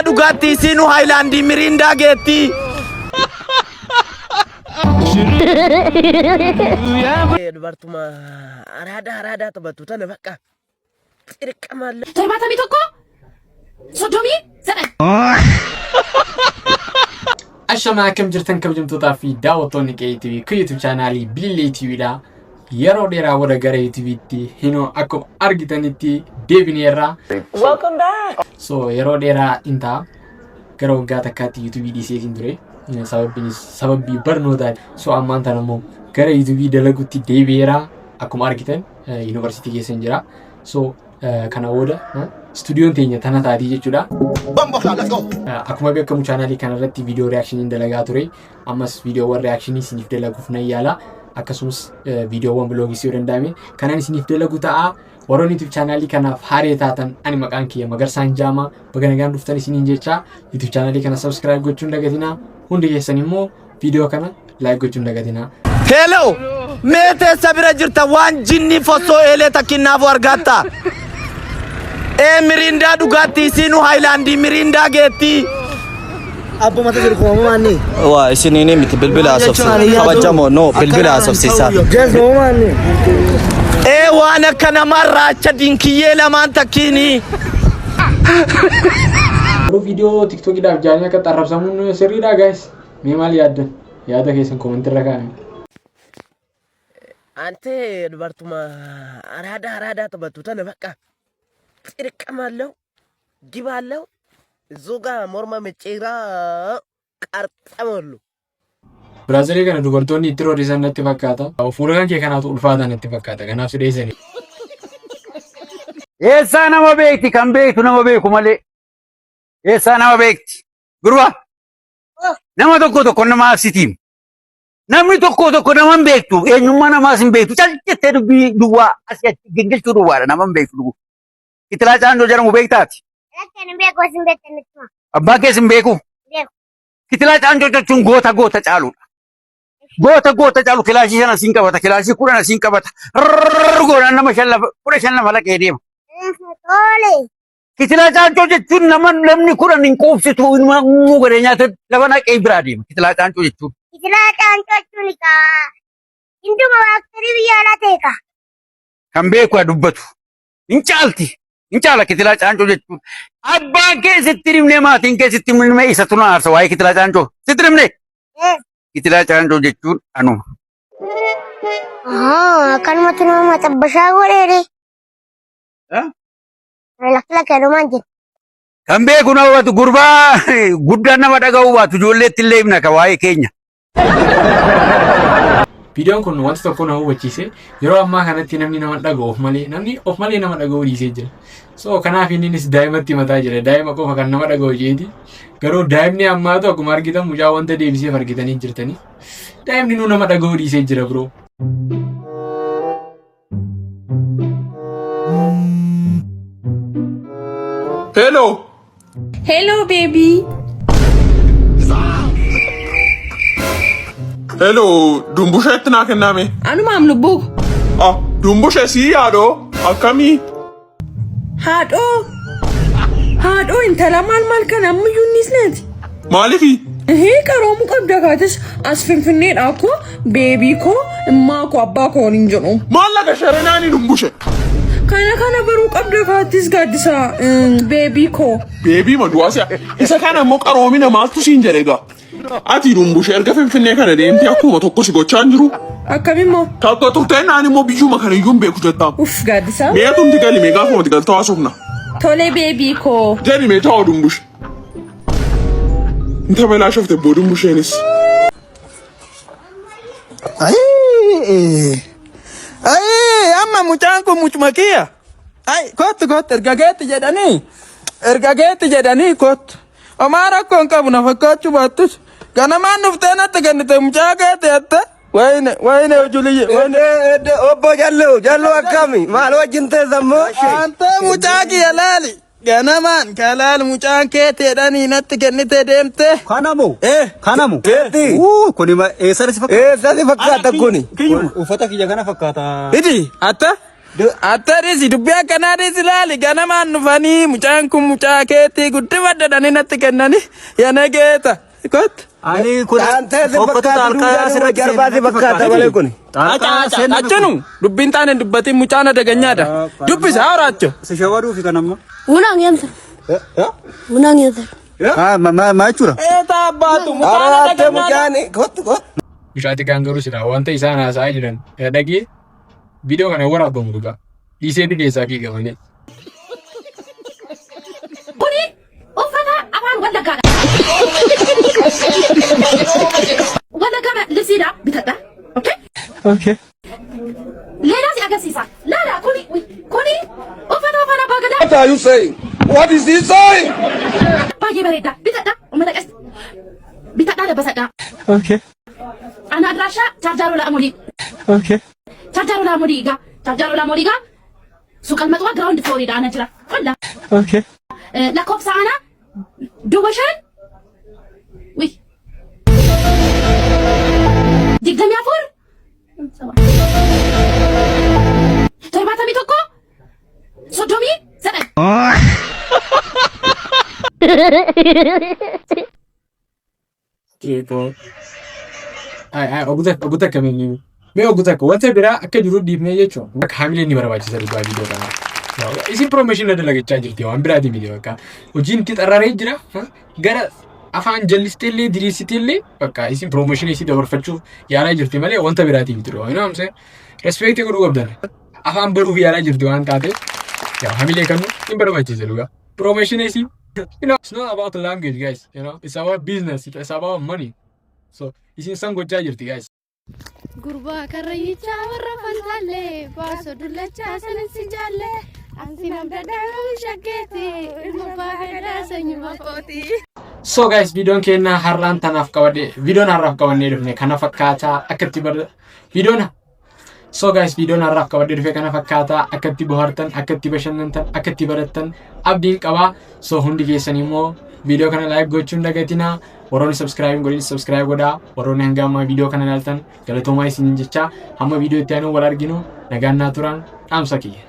dhugaatii siinuu haayilaandii miriindaa geetti. Dubartuma araada taphatu tana bakka xirqamalle. Torbatamii tokko soddomii zedhan. Ashama akkam jirtan kabajamtootaa fi daawwattoonni KTV ku YouTube chaanaalii Bilillee TVdha. Yeroo dheeraa wada gara YouTubetti hinoo akkuma argitanitti deebineerra. Welcome back. So yeroo dheeraa inta gara waggaa takkaatti YouTube dhiiseetiin ture. Sababii barnootaati. So ammaan tana immoo gara YouTube dalaguutti deebi'eera akkuma argitan University keessa jira. So kana booda studioon teenya tana taati jechuudha. Akkuma beekamu chaanaalii kanarratti video reaction dalagaa ture. Ammas video reaction isiniif dalaguuf nan yaala. Akkasumas videoowwan bloogii yoo danda'ame kanan isiniif dalagu ta'a. Warroon YouTube chaanaalii kanaaf haaree taatan ani maqaan kiyya Magarsaan Jaamaa baga nagaan dhuftan isiniin jecha YouTube chaanaalii kana subscribe gochuun dagatina. Hundi keessan immoo video kana like gochuun dagatina. Hello. Meete sabira jirta waan jinni fossoo eelee takkinnaaf argatta. Mirindaa dhugaatii siinuu haayilaandii miriindaa geetti. Abbo mata jiru ko maani Waa isinini miti bilbila asofsi kabajamoo no bilbila asofsiisa. Jezo maani Waan akka namarraacha dinkiyyee lamaan takkiini. Video TikTok daaf jaanii akka xarrabsamuun sirriidha guys. Mee maal yaaddan? Yaada keessan comment irra kaa'aa. Ante dubartuma araada taphatu tana bakka xirqamalle giballe zuga morma mecceera qarxamollu. Brazil kana dubartoonni itti roodisan natti fakkaata. Fuula kan kee kanaatu ulfaata natti fakkaata. Kanaaf sideessani. Eessa nama beekti kan beektu nama beeku malee. Eessa nama beekti. Gurba. Nama tokko nama asitiim. Namni tokko nama beektu eenyummaa namaa sin beektu caljettee dubbii duwwaa asitti gingilchuu duwwaadha nama beektu. Itilaa caandoo jedhamu beektaati. Kan beeku sin beektan. Abbaa kee sin beeku. Itilaa caandoo jechuun goota caaludha. Goota caalu kilaashii sana siin qabata kilaashii kudhan siin qabata. Goodaan nama shan lafa laqee deema. Tole. Itilaa caandoo jechuun namni kudhan hin quubsitu muu godhee nyaata lafa naqee biraa deema. Itilaa caandoo jechuun. Itilaa caandoo jechuun hinduma waaktarii biyya alaa ta'e kan beeku dubbatu. Hin caalti. In caala itilaa caandoo jechuun. Abbaan keessatti himnee maatiin keessatti himnee isa tuna aarsa waa'ee itilaa caandoo. Sitti himnee? Itilaa caandoo jechuun anuma. Akkanumatti nama maxabbashaa godheere. Lakkii adumaan jira. Kan beeku nama hubatu gurbaa guddaan nama dhaga'uu baatu ijoolleetti illee himna ka waa'ee keenya. Videoon kun wanta tokko nama hubachiise yeroo ammaa kanatti namni nama dhaga'u of malee nama dhaga'uu dhiisee jira. So kanaaf innis daa'imatti mataa jira. Daa'ima qofa kan nama dhaga'u jeeti. Garuu daa'imni ammaatu akkuma argitan mucaa wanta deebiseef argitanii jirtanii. Daa'imni nu nama dhaga'uu dhiisee jira bro. Hello baby. Hello, dumbusheetti naa kenname. Anumaam lubbuu. Dumbushe sii yaadoo akkamii? Haadhoo intala maal kan ammayyuu nisneeti. Maaliifi? Qaroomu qabda kaatis as finfinneedha akkoo beebii koo immaa koo abbaa koo hin jedhu. Maallaqa sharenaani dumbushe. Kana baruu qabda kaatis gaaddisaa beebii koo. Beebii maduwaasiya. Isa kana immoo qaroomina maaltu siin jedhe egaa? Ati dumbushe erga finfinnee kana deemtee akkuma tokko si gochaan jiru. Akkamimmoo? Takka turteen naan immoo biyyuma kana iyyuu hin beeku jettaa. Uff gaaddisaa. Meetumti galimee gaafumati galtaa haasofna. Tole beebii koo. Jedhi mee taa'u dumbushe. Inta balaa shofte boo dumbusheenis. amma mucaan kun mucuma kiyya. Kottu ergageetti jedhanii kottu. Omaa rakkoon qabu na fakkaachuu baattus. Ganamaan dhuftee natti kennite mucaa keetti jette. Wayne ujuliyye. Obbo Jallo akkami maal wajjin teessammoo? Ante mucaa kiyya laali. Ganamaan kalaal mucaan keetti jedhanii natti kennite deemte. Kanamu. Kanamu. Kuni eessatti fakkaata? Eessatti fakkaata kuni? Uffata kiyya kana fakkaata. Iti atta Attarisi dubbii akkanaatis ilaali ganamaan dhufanii mucaan kun mucaa keetii guddifadhadhanii natti kennani yana geeta kot. Ani kun jarbaati bakkaata malee kun. Achanu dubbiin taane dubbatiin mucaan adaganyaadha. Dubbisa horaacho. si shawaduu fi kanamma. Unang yantar. Unang yantar. Ma jechuudha. Eeta abbaatu mucaan Araate adaganyaadha. mucaani kot kot. Bishaati kan garuu sila wanta isaan haasa'aa jiran dhagee viidiyoo kana waraabamu dhugaa dhiiseeti keessaa fiigamanii. Kuni uffata afaan wallaggaadha. Wallaggaa libsiidha bitadha. Okay. Leedaa si agarsiisa. Laala kuni uffata afaan abbaa gadaa. What are you saying? What is he saying? Baay'ee bareeda. Bitadha. Uummata qas. Bitadha dabbasadha. Okay. Ana adraashaa chaarjaaroo la'amuudii. Okay. Chaarjaaroo la'amuudii egaa. Chaarjaaroo la'amuudii egaa. Suuqal maxuwaa giraawundi fooriidha ana jira. Walla. Okay. Lakkoofsa ana duwwa shan. Wi. 24. 71. 37. Gitu. Oguta kamiin mee oguta ko wanta biraa akka jiru dhiibnee jechuun akka haamilee ni barbaachisa dhugaa viidiyoo kana. Isin promotion na dalagachaa jirti waan biraati viidiyoo akka hojiin itti xararee jira gara afaan jallisteellee diriirsiteellee bakka isin promotion isii dabarfachuuf yaalaa jirti malee wanta biraati miti dhugaa. Ina amse respect godhuu qabdan afaan baruuf yaalaa jirti waan taate yaa haamilee kanu ni barbaachisa dhugaa. Promotion isii it's not about the language guys, it's about business, it's about money. So isin san gochaa jirti guys. Gurbaa karrayyichaa warra faltaallee baasoo dullachaa sanatti jaallee ansi namdadhaa shakkeetti ilma baagadaa sanyuma kooti. So guys, videoon keenya har'aan tanaaf qabannee dhufne kana fakkaataa akkatti videoon So guys, videoon har'aaf qabannee dhufe kana fakkaataa akkatti bohaartan, akkatti bashannantan, akkatti barattan abdiin qabaa. So hundi keessan immoo video kana like gochuun dagatinaa. Warroonni subscribe godhaa. Warroonni hanga ammaa video kana ilaaltan galatoomaa isiniin jechaa hamma video itti aanu wal arginu nagaan naa turan dhaamsa kiyya.